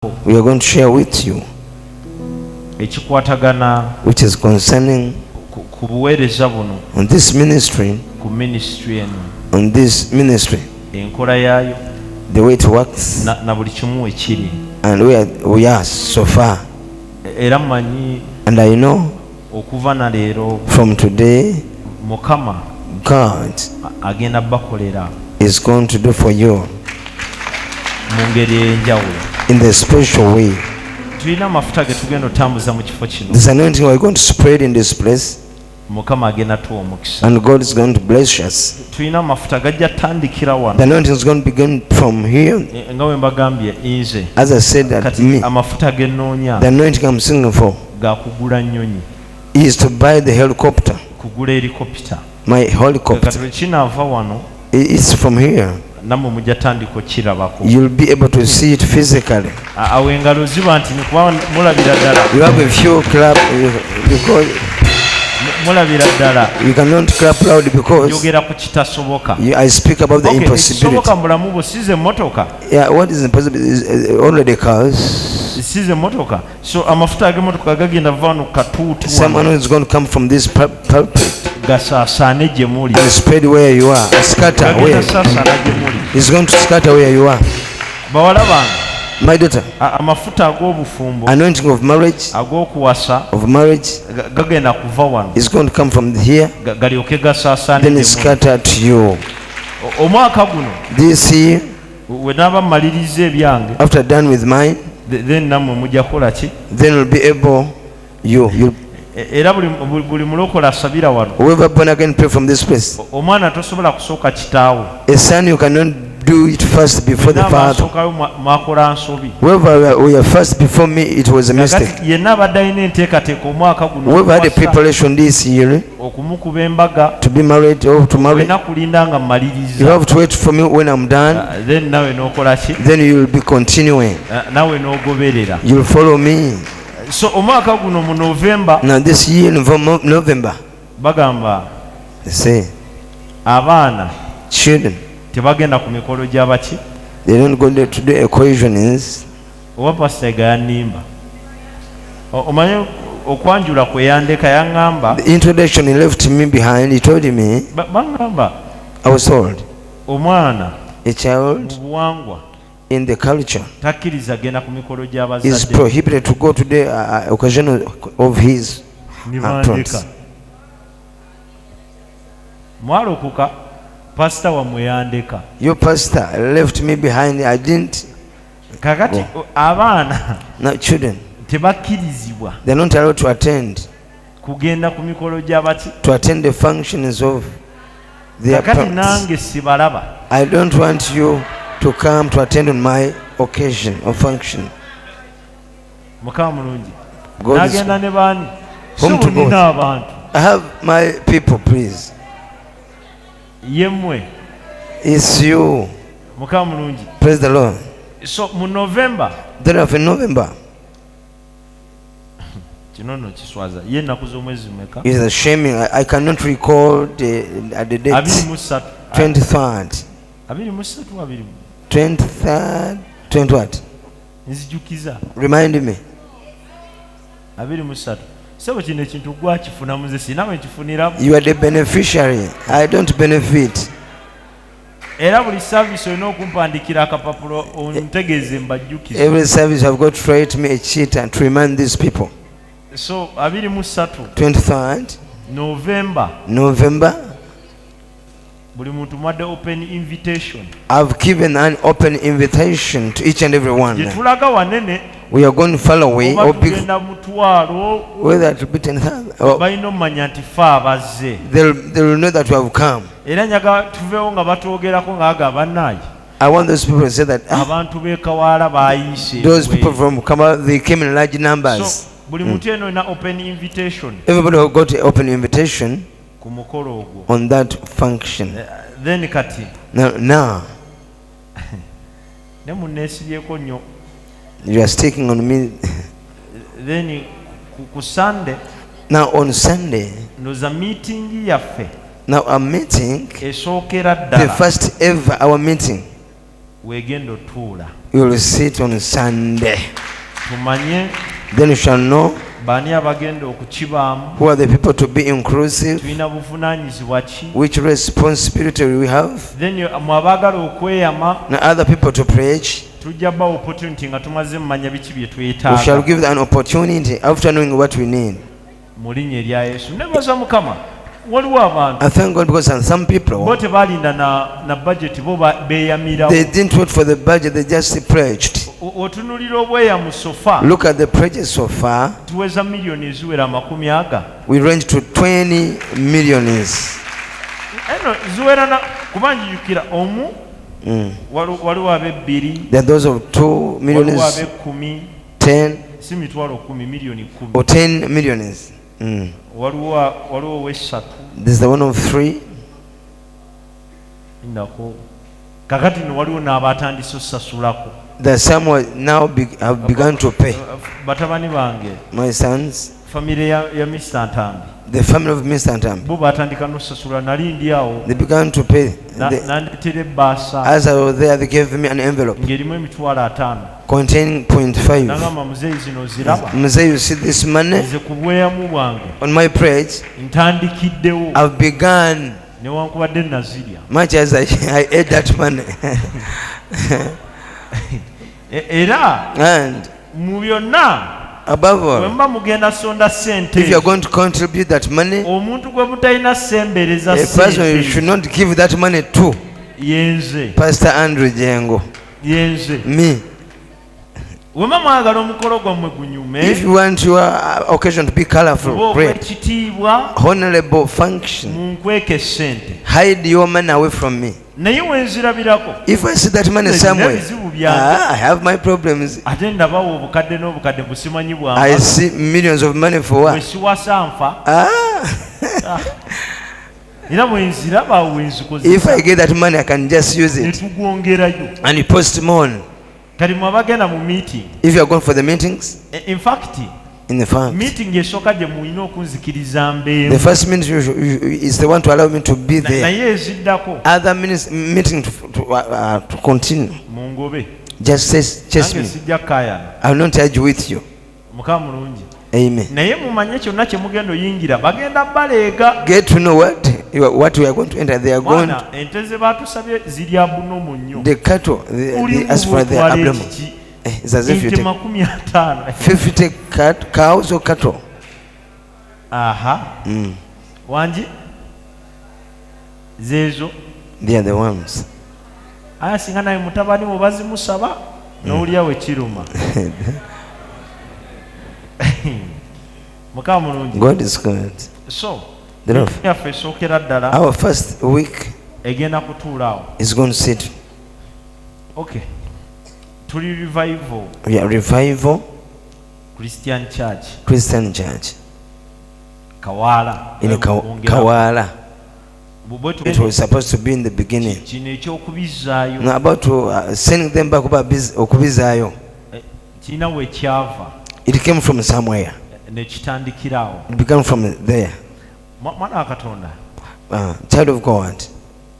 we are going to share with you, which is concerning on this ministry, the way it works, and where we are so far. And I know from today, God is going to do for you in the special way. This anointing we are going to spread in this place, and God is going to bless us. The anointing is going to begin from here. As I said, that me, the anointing I'm singing for is to buy the helicopter. My helicopter. It's from here. You'll be able to see it physically. You have a few clap because you cannot clap loud because I speak about the impossibility. Yeah, what is impossible is already cars. Someone who is going to come from this pulpit and spread where you are, scatter where he's going to scatter where you are. My daughter, anointing of marriage is going to come from here, then it's scattered to you. This year, after done with mine, then we'll be able, whoever born again pray from this place. Esanyu cannot do it first before the Father. Whoever we are first before me, it was a mistake. Whoever had a preparation this year to be married or to marry, you have to wait for me when I'm done. Then you will be continuing. You will follow me. Now this year in November, they say children, they don't go there to do equations. The introduction he left me behind, he told me, I was told, a child in the culture is prohibited to go to the occasion of his parents. Your pastor left me behind. I didn't go. Now children, they're not allowed to attend the functions of their parents. I don't want you to come to attend on my occasion or function. God is home to God. I have my people, please. It's you. Praise the Lord. So in November, thereafter in November, it's a shame I cannot recall the date. 23rd. 23rd, 20 what? Remind me. You are the beneficiary. I don't benefit. Every service I've got to write me a sheet and to remind these people. So 23rd November. I've given an open invitation to each and every one. We are going far away, or big, whether it will be 10,000, they will know that we have come. I want those people to say that those people from Kama, they came in large numbers. Everybody who got an open invitation on that function. Now you are sticking on me. Then Sunday, now on Sunday, now our meeting, the first ever our meeting, wegendo tuula. You will sit on Sunday. Tumanye. Then you shall know bani abagenda okukibaamu. Who are the people to be inclusive? Tulina buvunaanyizibwa ki? Which responsibility we have? Then mwabagala okweyama. Now other people to preach. Tujja ba opportunity nga tumaze mmanya biki bye twetaaga. We shall give an opportunity after knowing what we need. Mu linnya erya Yesu. Nebaza Mukama. Waliwo abantu. I thank God because some people bo tebalinda na budget bo beeyamirawo. They didn't wait for the budget, they just preached. Otunulira obweyamu so far. Look at the preachers so far. Tuweza milioni eziwera 50. We range to 20 millions. Eno ziwera na kubanjijukira omu. Waliwo abe-2. There are those of 2 millions. Waliwo abe-10. 10. Si mitwalo 10, milioni 10. Or 10 millions. Waliwo ow'esatu. This is the one of 3. Ndako. Kakati waliwo n'abatandise osasulako. The some now have begun to pay. Batabani bange. My sons. Family ya Mr. Ntambi. The family of Mr. Ntambi. Bo batandika n'osasula nali ndi awo. They began to pay. As I was there, they gave me an envelope ng'erimu emitwalo 5 containing 0.5. nagamba muzeeyi zino ziraba. Mzee, you see this money? Nze ku bweyamu bwange On my pledge, ntandikiddewo. I've begun. Newankubadde nazirya. Much as I ate that money. Era And mu byonna above all, bwemba mugenda sonda ssente, if you are going to contribute that money, omuntu gwe mutalina sembereza a person you should not give that money to, yenze. Pastor Andrew Jengo, Yenze. me. Wema mwagala omukolo gwammwe gunyume. If you want your occasion to be colorful, great, ekitiibwa, honorable function, munkweke ssente. hide your money away from me. Naye wenzirabirako. If I see that money somewhere, I have my problems. Ate ndabawo obukadde n'obukadde busimanyi bwamba. I see millions of money for what? Wesiwasa nfa. Era wenziraba wenzikozesa. If I get that money, I can just use it. Netugwongerayo. And you postpone. Kati mwabagenda mu meeting. If you are going for the meetings, in fact, in the farm, meeting esooka gye mulina okunzikiriza mbeeru. the first meeting is the one to allow me to be there. Naye eziddako. Other meeting to continue. Mungobe. Just chase me. Sijja kayana. I will not argue with you. Mukama mulungi. Amen. Naye mumanye kyonna kye mugenda oyingira bagenda baleega. Get to know what we are going to enter. They are going to, ente ze batusabye zirya bunomu nnyo. the cattle, they ask for their abdomen. It's as if you take 50 cows or cattle. Aha. Wanji zezo. They are the ones. Aya singa naye mutabani wo bazimusaba n'olya we kiruma. Mukama mulungi. God is good. So, yaffe esookera ddala. Our first week egenda kutuulaawo. is going to sit. Okay. Tuli revival. We are revival. Christian church. Christian church. Kawala. In Kawala. It was supposed to be in the beginning. Kino ekyokubizaayo. Now about to sending them back okubizaayo. Kirina we kyava. It came from somewhere. Ne kitandikiraawo. It began from there. Mwana wa Katonda. Child of God.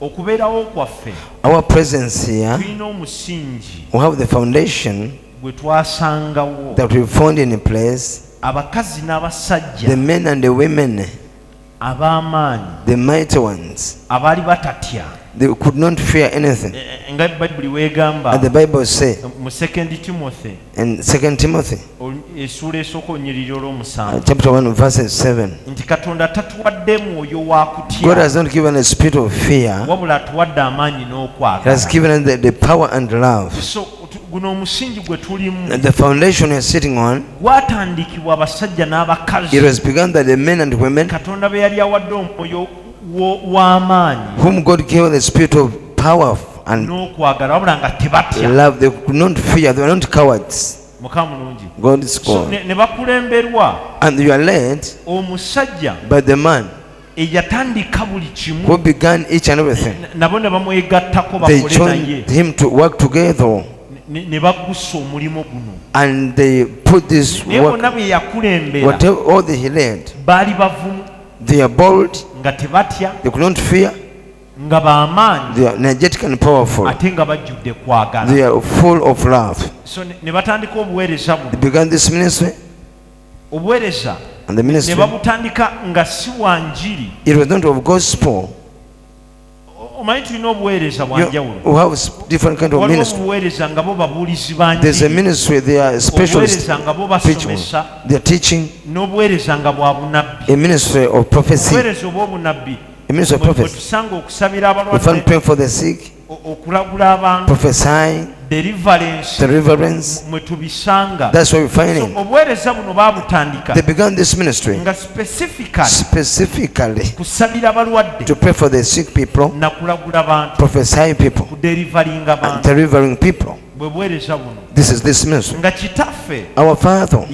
Okubeerawo kwaffe. Our presence here. Tulina omusingi. We have the foundation gwe twasangawo. that we found in a place. Abakazi n'abasajja. The men and the women. Ab'amaanyi. The mighty ones. Abaali batatya. They could not fear anything. Nga Bible weegamba. And the Bible says mu 2 Timothy. in 2 Timothy. Essuula esooka onyirira olw'omusanvu. Chapter 1 verse 7. Nti Katonda tatuwadde mwoyo wa kutya. God has not given a spirit of fear. Wabula atuwadde amaanyi n'okwagala. He has given us the power and love. So guno omusingi gwe tulimu. The foundation we are sitting on. Gwatandikibwa abasajja n'abakazi. It was begun by the men and women. Katonda be yali awadde omwoyo w'amaanyi. Whom God gave the spirit of power and n'okwagala wabula nga tebatya. love. They could not fear. They were not cowards. Mukama mulungi. God is God. Ne bakulemberwa. And you are led omusajja by the man eyatandika buli kimu. who began each and everything. Nabo ne bamwegattako They bakole joined naye. him to work together. Ne bagusa omulimu guno. And they put this naye work, bonna bwe yakulembera. whatever all that he led, baali bavumu. they are bold. Nga tebatya. They could not fear. They are energetic and powerful. They are full of love. So they began this ministry. And the ministry, it was not of gospel. You have different kind of ministry. There's a ministry, they are specialists people. They are teaching. A ministry of prophecy. A ministry of prophecy. We find praying for the sick, prophesying, deliverance. That's what we find in. They began this ministry specifically to pray for the sick people, prophesying people, and delivering people. This is this ministry. Our Father